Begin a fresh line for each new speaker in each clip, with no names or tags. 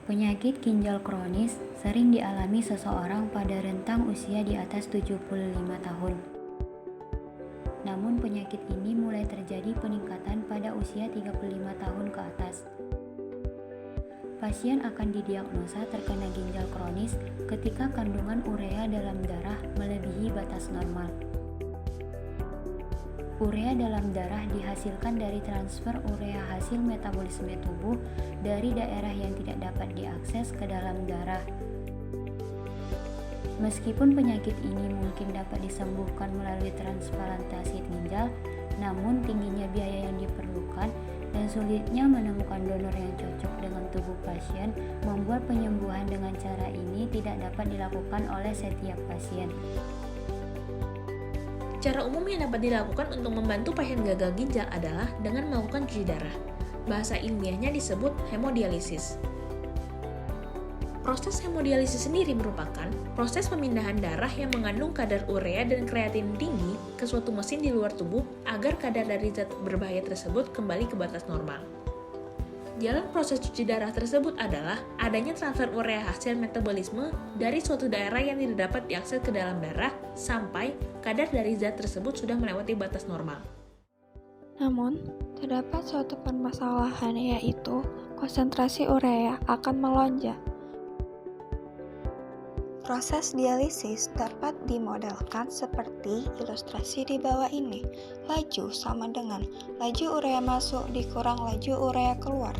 Penyakit ginjal kronis sering dialami seseorang pada rentang usia di atas 75 tahun. Namun penyakit ini mulai terjadi peningkatan pada usia 35 tahun ke atas. Pasien akan didiagnosa terkena ginjal kronis ketika kandungan urea dalam darah melebihi batas normal. Urea dalam darah dihasilkan dari transfer urea hasil metabolisme tubuh dari daerah yang tidak dapat diakses ke dalam darah. Meskipun penyakit ini mungkin dapat disembuhkan melalui transplantasi ginjal, namun tingginya biaya yang diperlukan dan sulitnya menemukan donor yang cocok dengan tubuh pasien membuat penyembuhan dengan cara ini tidak dapat dilakukan oleh setiap pasien.
Cara umum yang dapat dilakukan untuk membantu pasien gagal ginjal adalah dengan melakukan cuci darah. Bahasa ilmiahnya disebut hemodialisis. Proses hemodialisis sendiri merupakan proses pemindahan darah yang mengandung kadar urea dan kreatin tinggi ke suatu mesin di luar tubuh agar kadar dari zat berbahaya tersebut kembali ke batas normal. Jalan proses cuci darah tersebut adalah adanya transfer urea hasil metabolisme dari suatu daerah yang tidak dapat diakses ke dalam darah sampai kadar dari zat tersebut sudah melewati batas normal.
Namun, terdapat suatu permasalahan, yaitu konsentrasi urea akan melonjak. Proses dialisis dapat dimodelkan seperti ilustrasi di bawah ini. Laju sama dengan laju urea masuk dikurang laju urea keluar.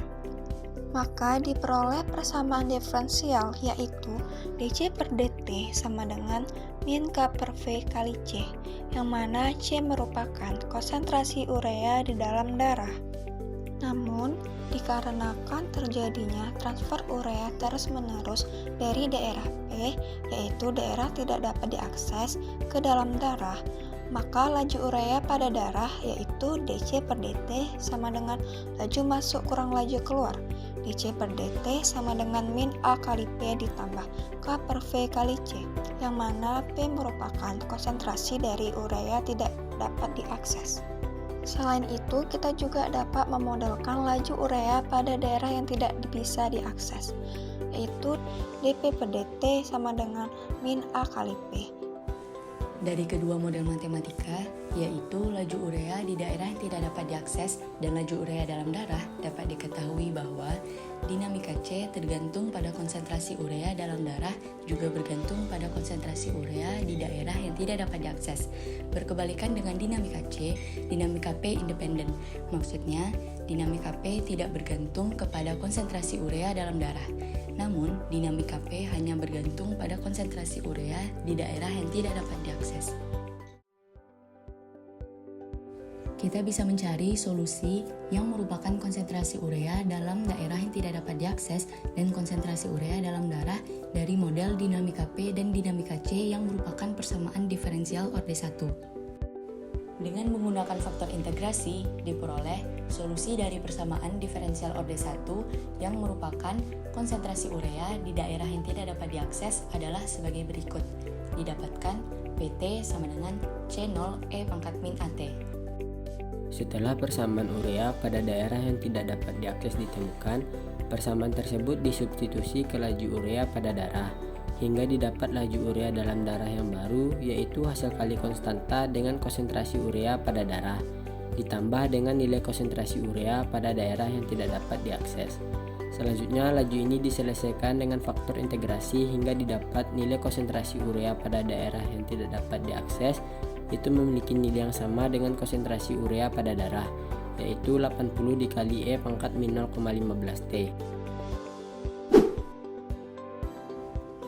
Maka diperoleh persamaan diferensial, yaitu dC per dt sama dengan min K per V kali C, yang mana C merupakan konsentrasi urea di dalam darah. Namun, dikarenakan terjadinya transfer urea terus-menerus dari daerah P, yaitu daerah tidak dapat diakses ke dalam darah, maka laju urea pada darah yaitu dC per dt sama dengan laju masuk kurang laju keluar. dC per dt sama dengan min A kali P ditambah K per V kali C, yang mana P merupakan konsentrasi dari urea tidak dapat diakses. Selain itu, kita juga dapat memodelkan laju urea pada daerah yang tidak bisa diakses, yaitu dP per dt sama dengan min A kali P.
Dari kedua model matematika, yaitu laju urea di daerah yang tidak dapat diakses dan laju urea dalam darah, dapat diketahui bahwa dinamika C tergantung pada konsentrasi urea dalam darah juga bergantung pada konsentrasi urea di daerah yang tidak dapat diakses. Berkebalikan dengan dinamika C, dinamika P independen. Maksudnya, dinamika P tidak bergantung kepada konsentrasi urea dalam darah. Namun, dinamika P hanya bergantung pada konsentrasi urea di daerah yang tidak dapat diakses. Kita bisa mencari solusi yang merupakan konsentrasi urea dalam daerah yang tidak dapat diakses dan konsentrasi urea dalam darah dari model dinamika P dan dinamika C yang merupakan persamaan diferensial orde 1. Dengan menggunakan faktor integrasi, diperoleh solusi dari persamaan diferensial orde 1 yang merupakan konsentrasi urea di daerah yang tidak dapat diakses adalah sebagai berikut. Didapatkan PT sama dengan C0 E pangkat min AT.
Setelah persamaan urea pada daerah yang tidak dapat diakses ditemukan, persamaan tersebut disubstitusi ke laju urea pada darah, hingga didapat laju urea dalam darah yang baru, yaitu hasil kali konstanta dengan konsentrasi urea pada darah, ditambah dengan nilai konsentrasi urea pada daerah yang tidak dapat diakses. Selanjutnya, laju ini diselesaikan dengan faktor integrasi hingga didapat nilai konsentrasi urea pada daerah yang tidak dapat diakses, itu memiliki nilai yang sama dengan konsentrasi urea pada darah, yaitu 80 dikali E pangkat min 0,15 T.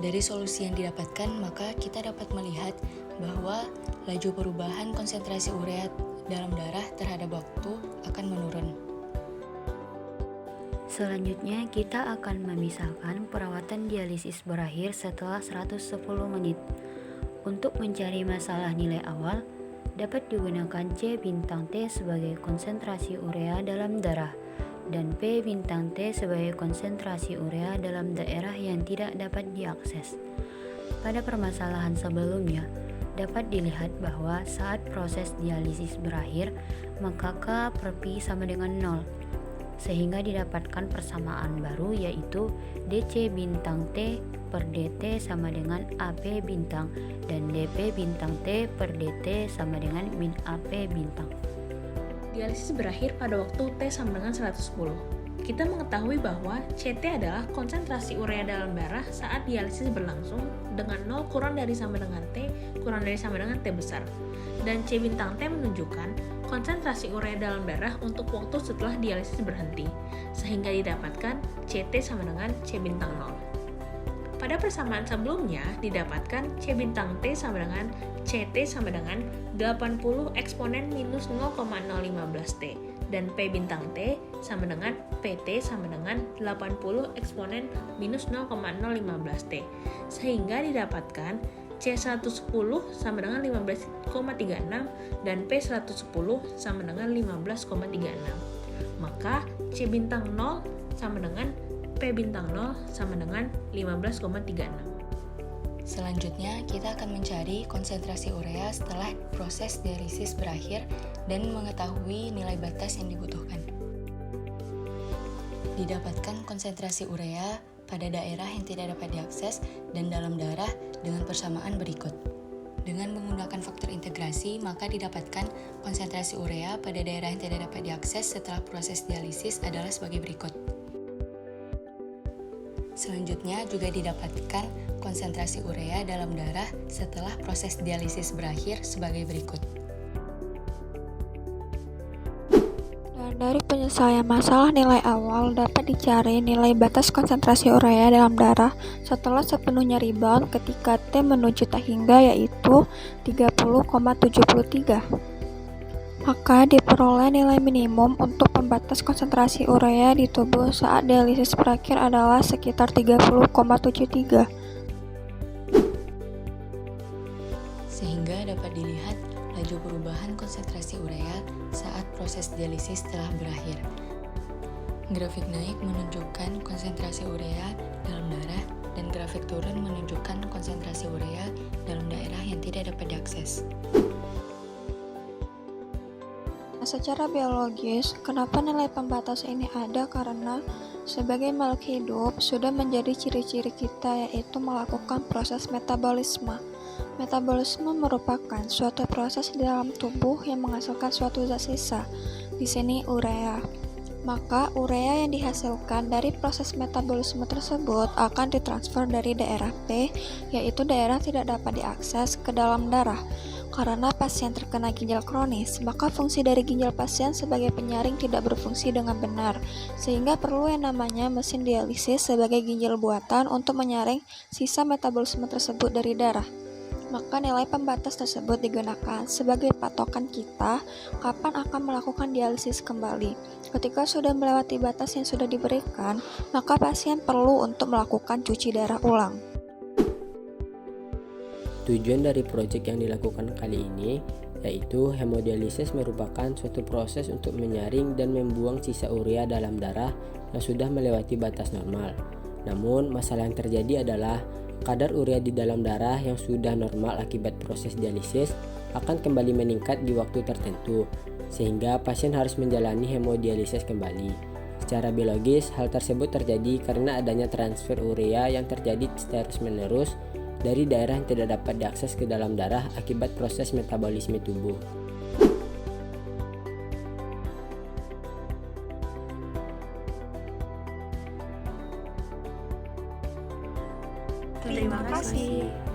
Dari solusi yang didapatkan, maka kita dapat melihat bahwa laju perubahan konsentrasi urea dalam darah terhadap waktu akan menurun.
Selanjutnya, kita akan memisahkan perawatan dialisis berakhir setelah 110 menit. Untuk mencari masalah nilai awal, dapat digunakan C bintang T sebagai konsentrasi urea dalam darah dan P bintang T sebagai konsentrasi urea dalam daerah yang tidak dapat diakses. Pada permasalahan sebelumnya, dapat dilihat bahwa saat proses dialisis berakhir, maka K per Pi sama dengan 0. sehingga didapatkan persamaan baru yaitu DC bintang T per DT sama dengan AP bintang dan DP bintang T per DT sama dengan min AP bintang.
Dialisis berakhir pada waktu T sama dengan 110. Kita mengetahui bahwa CT adalah konsentrasi urea dalam darah saat dialisis berlangsung dengan 0 kurang dari sama dengan T kurang dari sama dengan T besar. Dan C bintang T menunjukkan konsentrasi urea dalam darah untuk waktu setelah dialisis berhenti, sehingga didapatkan CT sama dengan C bintang 0. Pada persamaan sebelumnya didapatkan C bintang T sama dengan CT sama dengan 80 eksponen minus 0,015 T dan P bintang T sama dengan PT sama dengan 80 eksponen minus 0,015 T, sehingga didapatkan C110 sama dengan 15,36 dan P110 sama dengan 15,36. Maka C bintang 0 sama dengan P bintang 0 sama dengan 15,36.
Selanjutnya, kita akan mencari konsentrasi urea setelah proses dialisis berakhir dan mengetahui nilai batas yang dibutuhkan. Didapatkan konsentrasi urea pada daerah yang tidak dapat diakses dan dalam darah dengan persamaan berikut. Dengan menggunakan faktor integrasi, maka didapatkan konsentrasi urea pada daerah yang tidak dapat diakses setelah proses dialisis adalah sebagai berikut. Selanjutnya juga didapatkan konsentrasi urea dalam darah setelah proses dialisis berakhir sebagai berikut.
Dari penyelesaian masalah nilai awal dapat dicari nilai batas konsentrasi urea dalam darah setelah sepenuhnya rebound ketika T menuju tak hingga yaitu 30,73. Maka diperoleh nilai minimum untuk pembatas konsentrasi urea di tubuh saat dialisis berakhir adalah sekitar 30,73.
Sehingga dapat dilihat laju perubahan konsentrasi urea saat proses dialisis telah berakhir. Grafik naik menunjukkan konsentrasi urea dalam darah dan grafik turun menunjukkan konsentrasi urea dalam daerah yang tidak dapat diakses.
Secara biologis, kenapa nilai pembatas ini ada? Karena sebagai makhluk hidup sudah menjadi ciri-ciri kita yaitu melakukan proses metabolisme. Metabolisme merupakan suatu proses di dalam tubuh yang menghasilkan suatu zat sisa, di sini urea. Maka urea yang dihasilkan dari proses metabolisme tersebut akan ditransfer dari daerah P, yaitu daerah tidak dapat diakses, ke dalam darah. Karena pasien terkena ginjal kronis, maka fungsi dari ginjal pasien sebagai penyaring tidak berfungsi dengan benar, sehingga perlu yang namanya mesin dialisis sebagai ginjal buatan untuk menyaring sisa metabolisme tersebut dari darah. Maka nilai pembatas tersebut digunakan sebagai patokan kita kapan akan melakukan dialisis kembali. Ketika sudah melewati batas yang sudah diberikan, maka pasien perlu untuk melakukan cuci darah ulang.
Tujuan dari proyek yang dilakukan kali ini yaitu hemodialisis merupakan suatu proses untuk menyaring dan membuang sisa urea dalam darah yang sudah melewati batas normal. Namun, masalah yang terjadi adalah kadar urea di dalam darah yang sudah normal akibat proses dialisis akan kembali meningkat di waktu tertentu, sehingga pasien harus menjalani hemodialisis kembali. Secara biologis, hal tersebut terjadi karena adanya transfer urea yang terjadi terus-menerus dari daerah yang tidak dapat diakses ke dalam darah akibat proses metabolisme tubuh.
Terima kasih.